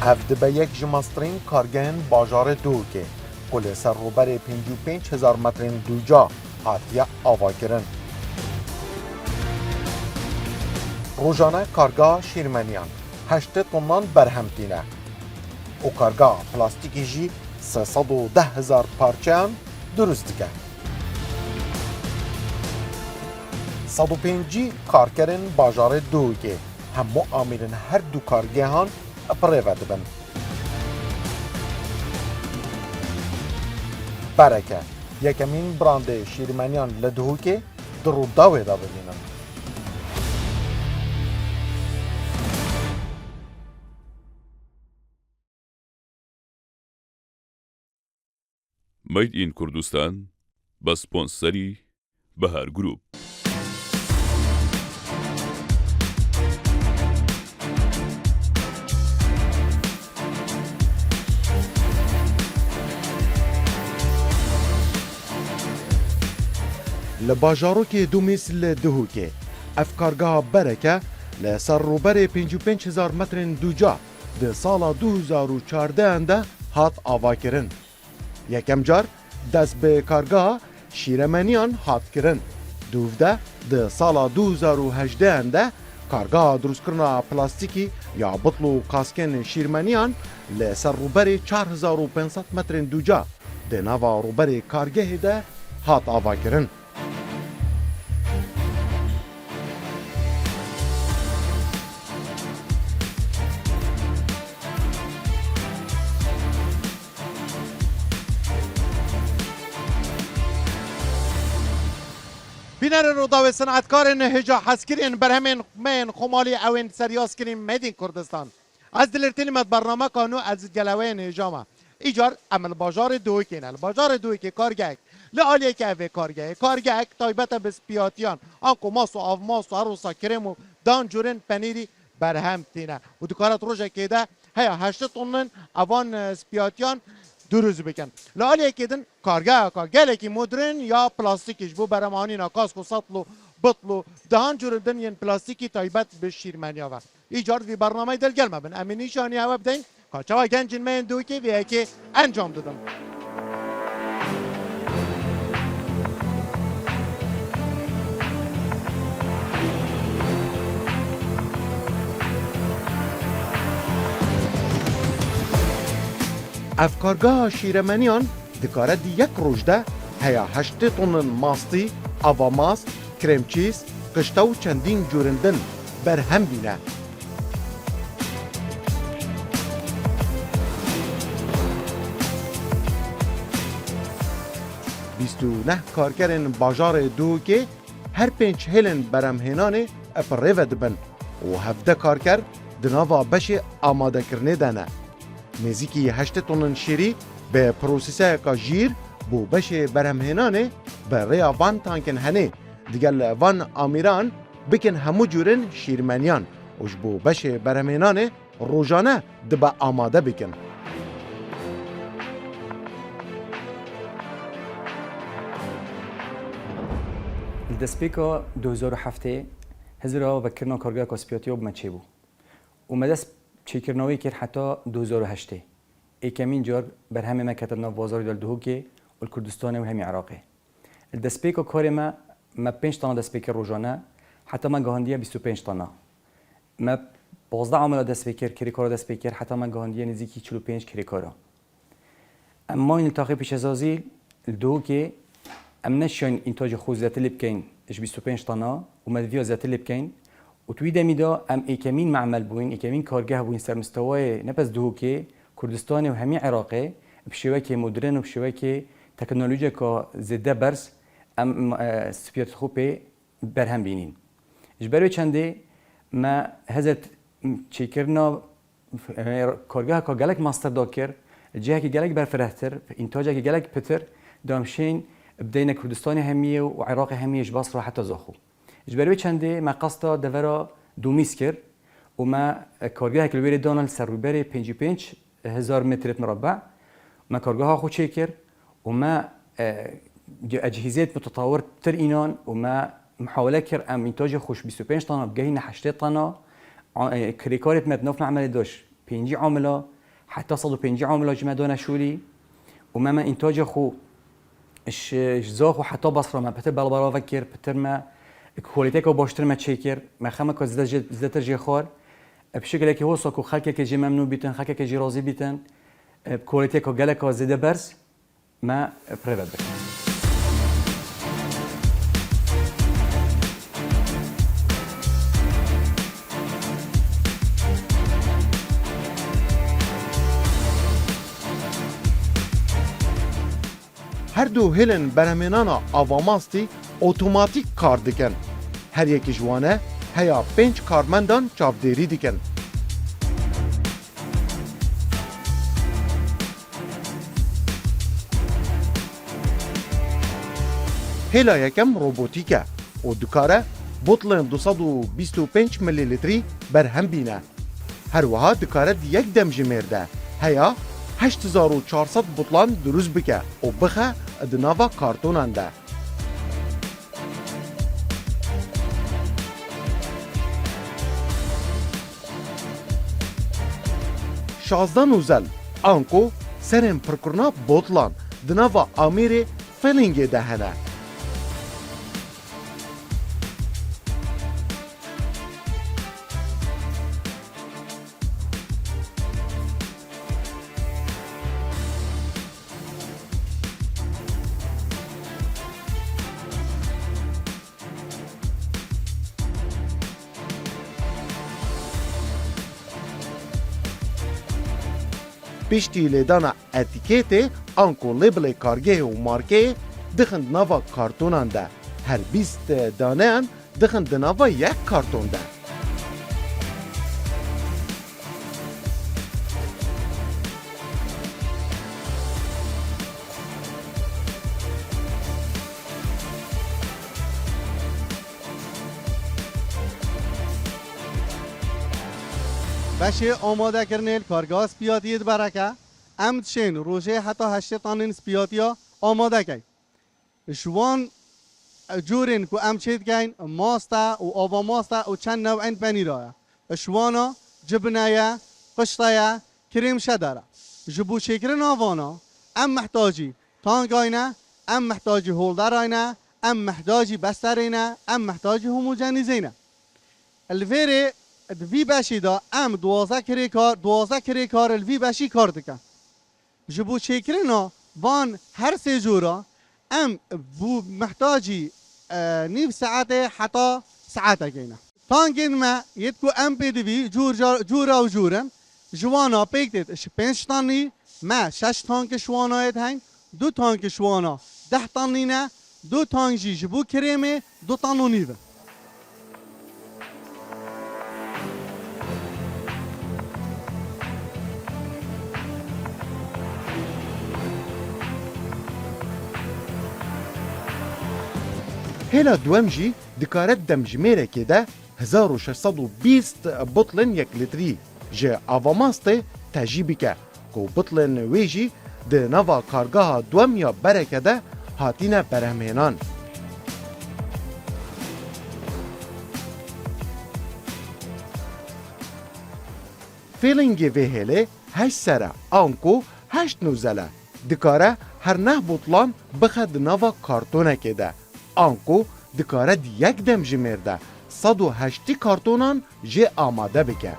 هفته به یک جمسترین کارگهن باجار دوکه کل سر روبر 55,000 مترین دوجا هاتیه آوا کرن. روزانه کارگاه شیرمنیان 8 تنان برهمتینه و کارگاه پلاستیکی جی 310,000 پارچه هم درست که. 105 کارکرین باجار دوکه همو آمیرن هر دو کارگهان پریوه دبن. برکه یکمین برانده شیرمنیان لدهوکه درو داوه دا ببینن. ميد إن كردستان بسپونسری بهار گروپ. لباجاروکی دو مثل دهوکه افکارگاه برکه لسر روبر 55,000 مترین دوجا ده سال 2014 انده هات آوا کرن. یکم جار دست به کارگاه شیرمنیان هات کرن. دوفده ده سال 2018 انده کارگاه دروست کرنا پلاستیکی یا بطلو کاسکن شیرمنیان لسر روبر 4,500 مترین دوجا ده نوا روبر کارگه ده هات آوا کرن. بینر رودا و صنعتکارن هجا حسکرین برهمین من خمالی اوین سریاس کرین مدین کردستان از دلرتین مد برنامه کانو از گلوین هجاما ایجار عمل باجار دوکین الباجار دوکی کارگک لعالیه که اوه کارگک تایبت بسپیاتیان آنکو ماسو آف ماسو عروسا کریم و دان جورن پنیری برهم تینه و دکارت روژه که ده هیا 8 تونن اوان سپیاتیان دروز بکن لالیه کدن کارگاه که مدرن یا پلاستیکش بو برمانی ناکاس و سطلو بطلو دهان جوردن ین پلاستیکی تایبت به شیرمنی آور ایجار وی برنامه دل گلمه بن امینی شانی هوا بدین کاچوا گنجین من دوکی وی که انجام دادم. افکارگاه شیرمنیان دکاره دی یک روز ده هیا 8 تن ماستی، آوا ماست، کرم چیز، قشته و چندین جورندن بر هم بینه. بیستو نه کارگرن باجار دوکه هر 5 هلن برمهنانه اپریو دبن و 17 کارگر دناوا بشه آماده کرنه دانه. نزیکی 8 تن شیری به پروسیسه که جیر بو بشه برهمهنانه به ریا وان تانکن هنه دیگل وان آمیران بکن همو جورن شیرمنیان وش بو بشه برهمهنانه روزانه دبا آماده بکن. الدسبيكا 2007 هزرا وكرنا كارجا كاسبياتيو بمتشيبو ومدس تشيكرناوي كير حتى 2008 اي كمين جار برهم ما كتبنا بازار دالدهوكي والكردستان وهم عراقي الدسبيكا كارما ما 5 طن دسبيكا روزانه حتى ما جهانديه 25 طن ما 15 عمل دسبيكر كريكارا دسبيكر حتى ما جهانديه نزيكي 45 كريكارا اما این التاقي پیش ازازیل الدهوكي ام نشان انتاج خوز ذات اللي بكين اش 25 طنه ومدفيو ذات اللي بكين وتويدا ميدا ام ايكامين معمل بوين ايكامين كارجه بوين سر مستوى نبس دهوكي كردستاني وهمي عراقي بشوكي مودرن وبشوكي تكنولوجيا كا زده برس ام سبيات خوبي برهم بينين اجبروا چنده ما هزت چيكرنا كارجه كا گلك ماستر داكر جهه كي گلك برفرهتر انتاجه كي گلك بتر دامشين بدينا كردستان همية وعراق همية جباص حتى زاخو جبروي چنده ما قصدا دورا دوميسكر وما كارجاه كلويري دونال سروبري 55 هزار متر مربع ما كارجاه خو تشيكر وما اجهزات متطور تر اينان وما محاوله كر ام انتاج خوش 25 طن بجهينا 8 طن كريكارت مدنوف معمل داش 5 عامله حتى 150 عامل جمع دانشوری و ما انتاج خو اش زاخو حتی بصره ما بتر بالبرا فكر بتر ما كواليتي كو باشتر ما تشيكر ما خما كو زده ترجي خور بشكل كي هو سوكو خلك كي جي ممنون بيتن خلك كي جي راضي بيتن بكواليتي كو جالك زده برس ما بريفت هر دو هلن برهمنانا آواماستی اوتوماتیک کار دکن. هر یکی جوانه هیا 5 کارمندان چاودێری دکن. هلا یکم روبوتیکه و دکاره بوتلن 225 ملی لیتری برهم بینه. هر وها دکاره یک دم جمرده. هیا 8400 بوتلان دروز بکه و بخه ادناوا کارتونان ده. شازده نوزل آنکو سرم پرکرنا بوتلان دناوا آمیر فلینگ دهنه. پشتی لیدانا اتیکیت آنکو لیبل کارگه و مارکه دخند ناوا کارتونان ده. هر 20 دانه دخند ناوا یک کارتون ده. بشه آماده کردن کارگاه سپیاتی برکه امتشین روشه حتی 8 تانین سپیاتیا آماده کن شوان جورین که امچید کن ماستا و آبا ماستا و چند نوعین پنیرای شوانا جبنایا قشطایا کریم شدره جبو شکرن آوانا ام محتاجی تانگاینا ام محتاجی هولدراینا ام محتاجی بسترینه ام محتاجی هموجنیزینه الفيري الفي باشي دا ام 12 کری کار الفي باشي کار دکن جبو شکرنا وان هر سه جورا ام بو محتاجی نيف ساعته حتى ساعته كينا تانجين ما يتكو ام بي دي في جورا وجورا جوانا بيكتت اش 5 طني ما 6 تانك شوانا يتهين 2 تانك شوانا 10 طنينا 2 تانك جي جبو كريمه 2 طن ونيفه هلا دوام جی دکارت دمجميره كده 1620 بطلن یک لتری جه آواماسته تجیبی که کو بطلن ویجی ده نوا کارگاه دوام یا برکه ده هاتینه برهمینان فیلنگ ویهله 8 سره آنکو 8 نوزله دکاره هر 9 بطلان بخد نوا کارتونه که ده آنکو دکاره یک دم جمرده 108 کارتونان جه آماده بکه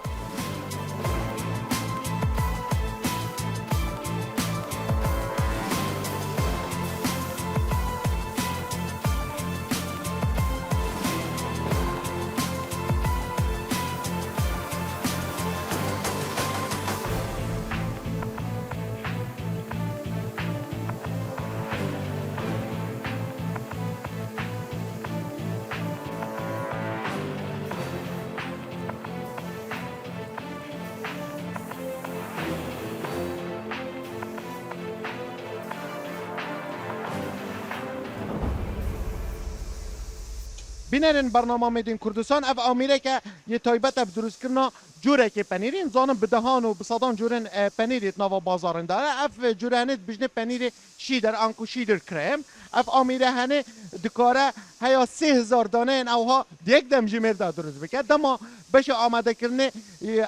بینرین برنامه میدین کردستان اف آمیره که یه تایبت اف دروست کرنا جوره که پنیرین زانم بدهان و بصدان جورن پنیریت نوا بازارن داره اف جورانت بجنه پنیر شیدر آنکو شیدر کرم اف آمیره هنه دکاره هیا 3000 دانه این اوها دیگ دم جمیر دا درست بکه دما بشه آماده کرنه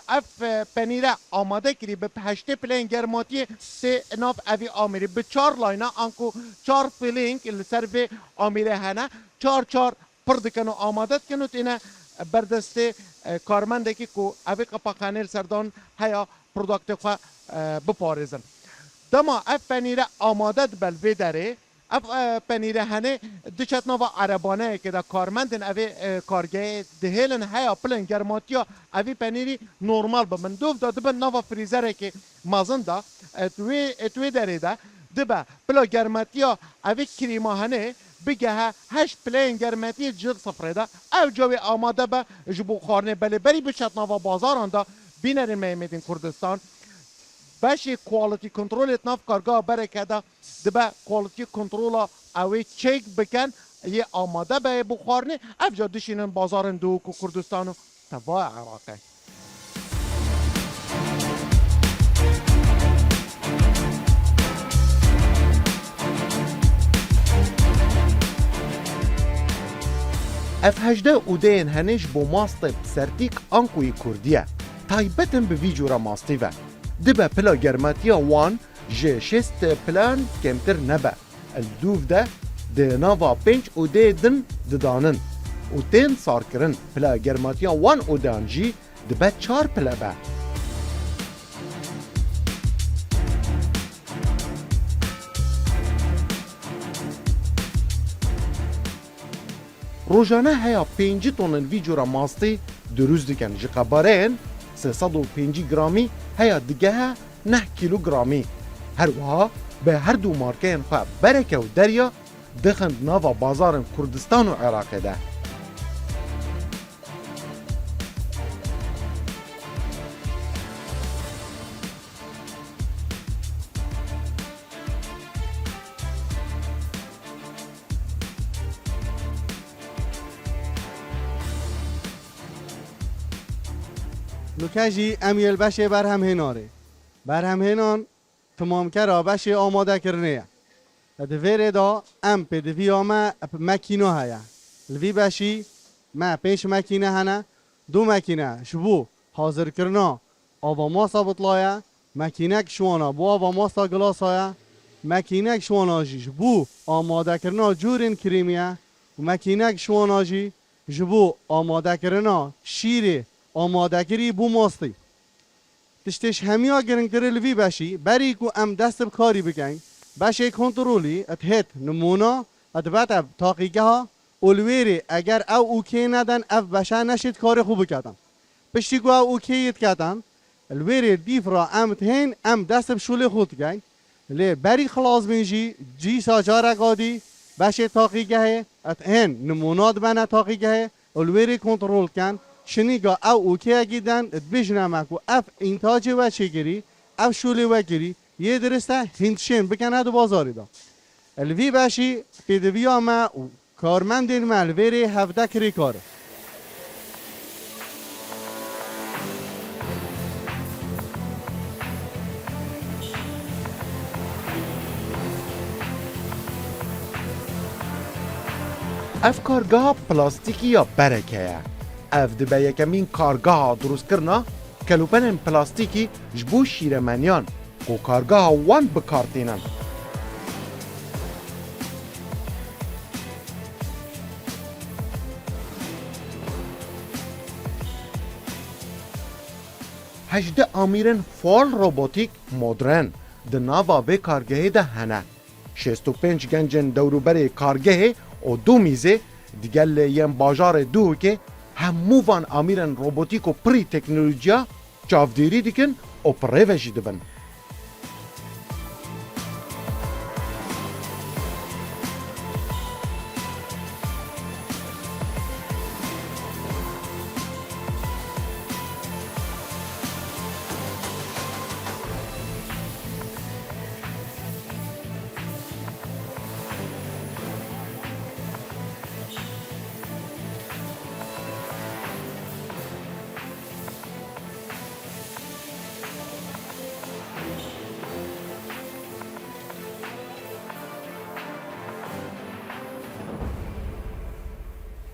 اف پنیره آماده کری به 8 پلین گرماتی سه ناف اوی آمیره به 4 لاینا انکو 4 پلین که سر به آمیره هنه 4 پردکنو آماده کنو تینه بردسته کارمنده که کو اوی قپاقانه سردان هیا پروداکت خوا بپارزن دما اف پنیره آماده بلوی داره اف پنیره هنه دچت نوا عربانه که دا کارمندن اوی کارگاه دهیلن هیا پلن گرماتیا اوی پنیری نورمال بمن دوف دا دبن نوا فریزره که مازن دا اتوی داره دا دبا پلا گرماتیا اوی کریما هنه بگه 8 پلین گرماتی جد صفره دا او جاوی آماده با جبو خارنه بله بری بچت نوا بازاران دا بینر میمیدین کردستان باشه کوالیتی کنترل اتناف کارگاه برکه دا دبا کوالیتی کنترل اوی چک بکن یه آماده به بخارنه افجا دشینن بازارن دو که کردستانو تبا عراقه اف 18 اودین هنش بو ماستب سرتیک انکوی کردیه تایبتن به ویجورا ماستیوه دبا پلا گرماتیا وان جه 6 پلان کمتر نبه الدوف ده ده ناوا 5 اوده دن ددانن و تین سار کرن پلا گرماتیا وان اودان جی دبا 4 پلا به روزانه هیا 5 تونن ویجورا ماستی دروز دکن جی قبارین 305 گرامی هیا دیگه 9 کیلوگرامی هر وها به هر دو مارکین خواه برکه و دریا دخند ناوا بازار کردستان و عراق ده نوکجی امیل بشه برهم هناره برهم هنان تمام کرا بشه آماده کرنه دویره دا ام پی دوی آمه مکینو هیا الوی بشی ما 5 مکینه هنه 2 مکینه شبو حاضر کرنا آوا ماسا بطلایا مکینک شوانا بو آوا ماسا گلاس هیا مکینک شوانا جی بو آماده کرنا جورین کریمیه و مکینک شوانا جی جبو آماده کرنا شیر آماده کری بو ماستی تشتش همیا گرن کرل وی بشی بری کو ام دست بکاری بکن بشه کنترلی ات نمونا ات بعد تاقیگه ها اولویری اگر او اوکی ندن اف بشه نشید کار خوب کردن پشتی کو او اوکی کردن الویری دیف را ام تهین ام دست بشوله خود گن لی بری خلاص بینجی جی ساجاره قادی بشه تاقیگه ات نمونات بنا تاقیگه اولویری کنترل کن شنیگا او اوکی گیدن بجنمک و اف انتاج و چگیری اف شوله و گیری یه درسته هندشین بکنه دو بازاری دا الوی باشی پیدوی آمه کارمندین ملویری 17 کری کاره اف کارگاه پلاستیکی یا برکه اف دبه یکمین کارگاه دروست کرنا کلوپن پلاستیکی جبو شیرمنیان و کارگاه وان بکارتینن هجده آمیرن فال روبوتیک مدرن ده ناوا به کارگاه ده هنه 65 گنجن دوروبر کارگاه و 2 میزه دیگل یم باجار دو که همو وان آمیرن روبوتیک و پری تکنولوژیا چافدیری دیکن و پروژی دبن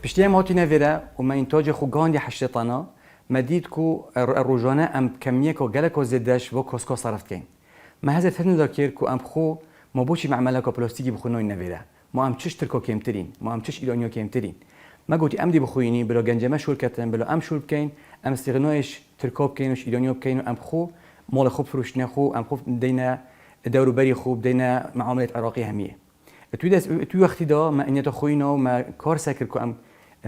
پشتی ما تینا ویرا و ما اینتاج خو گاندی حشتانا مدید کو روزانه ام کمیه کو گله کو زدش و کاسکو صرفت کن ما هذا فهم ذاکر کو ام خو ما بوشی معامله کو پلاستیکی بخونو این نویرا ما ام چش ترکو کمترین ما ام چش ایرانیو کمترین ما گویی ام دی بخوینی بلا گنجمه شول کتن بلا ام شول کن ام استغنایش ترکاب کینوش ایرانیو کینو ام خو مال خوب فروش نخو ام خو دینا دورو بری خوب دینا معامله عراقی همیه توی وقتی دا ما انیت خوینا و ما کار سکر کو ام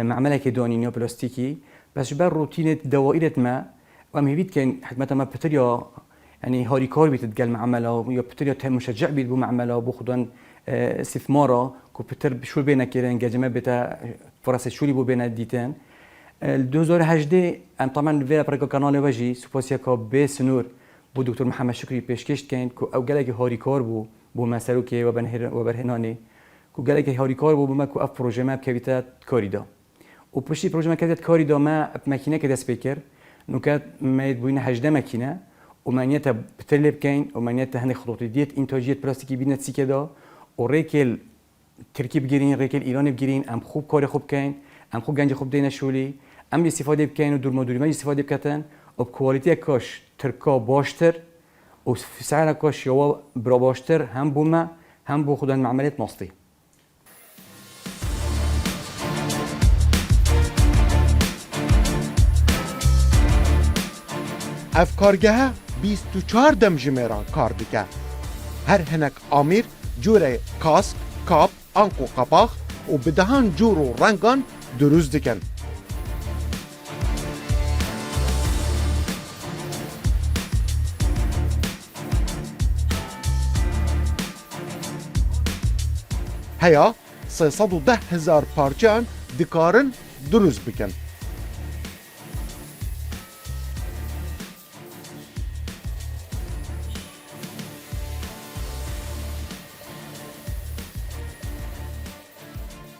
معامله که دانینیا پلاستیکی بس بر روتين دوائرت ما وام هيبيت كان حتى ما بتريا يعني هاري كار بيتتقال معامله يا بتريا مشجع بيت بمعامله بخدان استثماره كو بتر بشو بينا كيرن جماعه بتا فرص شولي بو بينا ديتان ال 2018 ام طبعا فيلا بريكو قناه وجي سوبوسيا كو بي سنور بو دكتور محمد شكري بيشكشت كان كو او قالك هاري كار بو مسلوكي وبرهناني كو قالك هاري كار بو بما كو اف بروجي ما بكبيتا كوريدا و پشتی پروژه مکاتت کاری دامه ماکینه که دست بکر نکات ماید بوینه 18 ماکینه و مانیت بترلب کین و مانیت هنگ خطوطی دیت اینتاجیت پلاستیکی بینت سی کدا و ریکل ترکی بگیرین ریکل ایرانی بگیرین ام خوب کار خوب کین ام خوب گنج خوب دینه شولی ام استفاده بکین و دور مدوری ما استفاده بکتن و کوالیتی کاش ترکا باشتر و سعر کاش یا برا باشتر هم بومه هم بو خودن معاملات ماستی اف کارگاه 24 دم جمیران کار دکه هر هنک آمیر جوره کاسک کاب انکو قباخ و بدهان جور و رنگان دروز دکن هیا 310,000 پارچان دکارن دروز بکن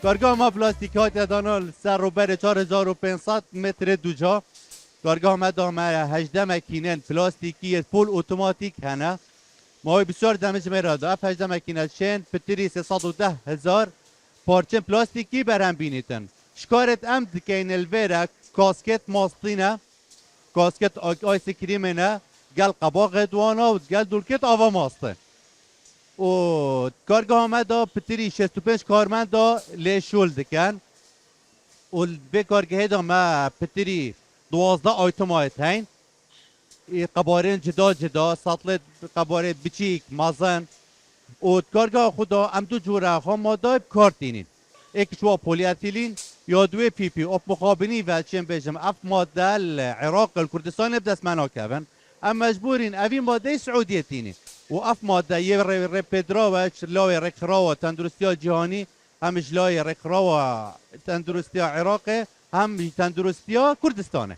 کارگاه ما پلاستیکات دانال سر رو بر 4500 متر دوجا کارگاه ما دامه 18 مکینن پلاستیکی فول اتوماتیک هنه ما بسیار دمج میرادا اف 18 مکینه شن پتری 310,000 پارچه پلاستیکی برهم بینیتن شکارت ام دکین الویرک کاسکت ماستینه کاسکت آیس کریمنه گل قباق دوانا و گل دولکت آوا ماسته و کارگاه ما دا پتری 65 کارمند دا لیشول دکن و به کارگاه دا ما پتری 12 آیتم آیت هین قبارین جدا سطلت قبارین بچیک مازن و کارگاه خدا ام دو جوره خواهم ما دا کار دینین ایک شوا پولیاتیلین یا دوی پی پی اپ مقابنی و چیم بیجم اف ماده العراق الکردستان بدست منا کبن ام مجبورین اوی ماده سعودیتینی و اف ماده یه رپدرا و لاوی رکرا و تندرستی جهانی همش لای رکرا و تندرستی عراق هم تندرستی کردستانه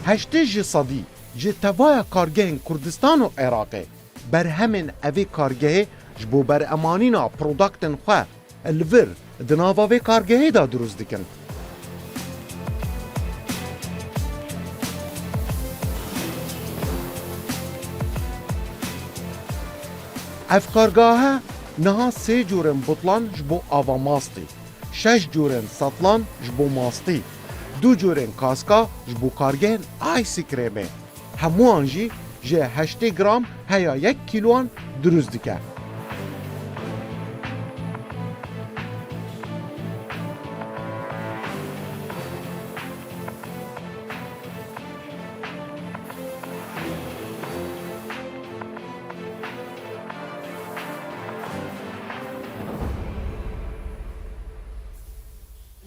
هشته جی صدی جی توایا کارگه کردستان و عراقه بر همین اوی کارگه جبو بر امانینا پروداکتن خواه الور دناواوی کارگه دا دروز دکن اف کارگاه نها 3 جورن بطلان جبو آوا ماستی 6 جورن سطلان جبو ماستی 2 جورن کاسکا جبو کارگه آیسی کرمه هموان جی 8 گرام هیا 1 کیلوان دروز دکه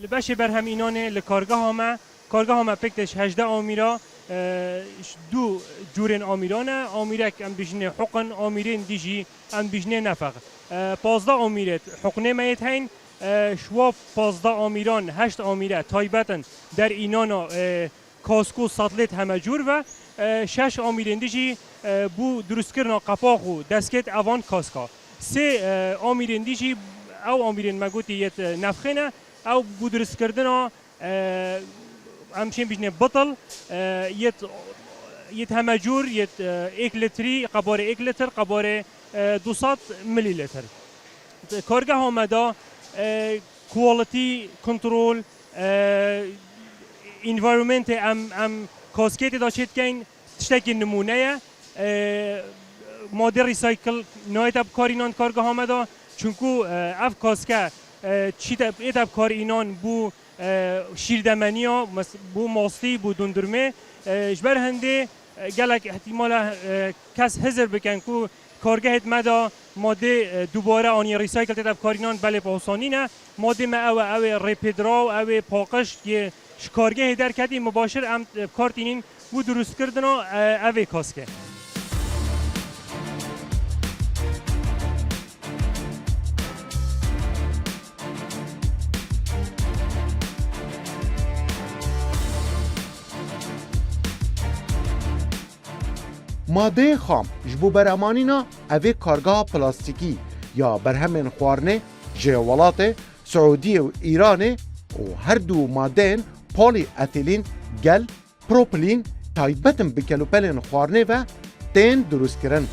لباش برهم اینانه لکارگاه ما پکتش 18 آمیرا دو جورن آمیرانه آمیرک ام بجنه حقن آمیرین دیجی ام بجنه نفق 15 آمیرت حقنه میت هین شوا 15 آمیران 8 آمیره تایبتن در اینانا کاسکو ساتلت همه جور و 6 آمیرین دیجی بو درست کردن قفاق و دستکت اوان کاسکا 3 آمیرین دیجی او آمیرین مگوتی یت نفخنه او بو درست کردن امشين بجنه بطل يت همجور يت 1 لتری قباره 1 لتر قباره 200 ملی لتر کارگاه آمده کوالتی کنترل انوایرمنت ام کاسکیت داشت کن تشتکی نمونه ماده ریسایکل نایت اب کار اینان کارگاه آمده چونکو اف کاسکه چی تب کار اینان بو شیردمنیا بو ماستی بو دندرمه جبر هنده گلک احتمالا کس هزر بکن کو کارگاه مدا ماده دوباره آنی ریسایکل تب کارینان بله پاسانی نه ماده ما او ریپیدرا او پاقش که کارگاه در کدی مباشر ام کارتینین بو درست کردن او کاسکه ماده خام جبو برامانینا اوی کارگاه پلاستیکی یا برهمن خوارنه جوالات سعودی و ایرانه و هر دو مادهن پولی اتیلین گل پروپلین تایبتن بکلوپلین خوارنه و تین درست کرن.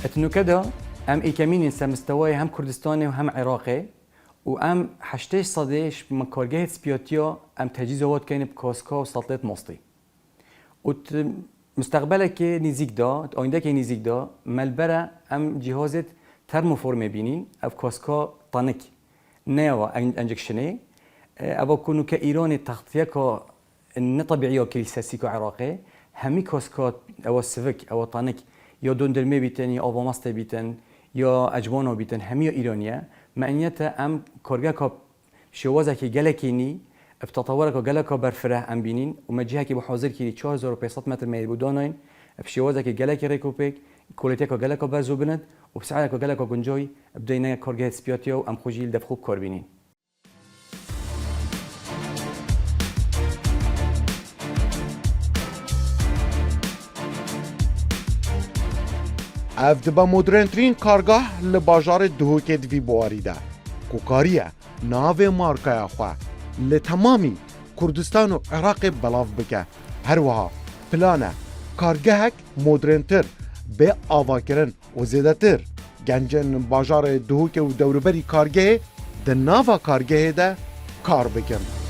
اتنوكدا ام ايكامين انسا مستواي هم كردستاني وهم عراقي وام حشتيش صديش من كارجاه سبيوتيا ام تجهيزات كاين بكاسكا وسلطات ماستي مستقبلك نزيك دا آينده نزيك دا ملبرة ام جهازت ترموفورم بينين اف كاسكا طانك نيوا انجكشني ابا كونو كايران تغطيه كا نطبيعيه كيساسي كعراقي همي كاسكا او سفك او طانك یا دندرمه بیتن یا آواماسته بیتن یا اجوانو بیتن همه ایرانیه معنیت ام کارگاه که شوازه که گلکینی افتطوره که گلکا برفره ام بینین و مجیه که بحاضر کیری 4500 متر میل بودانین بشوازه که گلکی ریکوپیک کولیته که گلکا برزو بند و بسعاده که گلکا گنجای بدینه کارگاه سپیاتیا و ام خوجیل دف خوب کار بینین. اف دبا مدرنترین کارگاه لباجار دهوکت وی بواریده کوکاریه ناو مارکای خواه لتمامی کردستان و عراق بلاف بکه هر وها پلانه کارگاهک مدرنتر به آوا کرن و زیده تر گنجن باجار دهوک و دوربری کارگاه ده ناوا کارگاه ده کار بکن.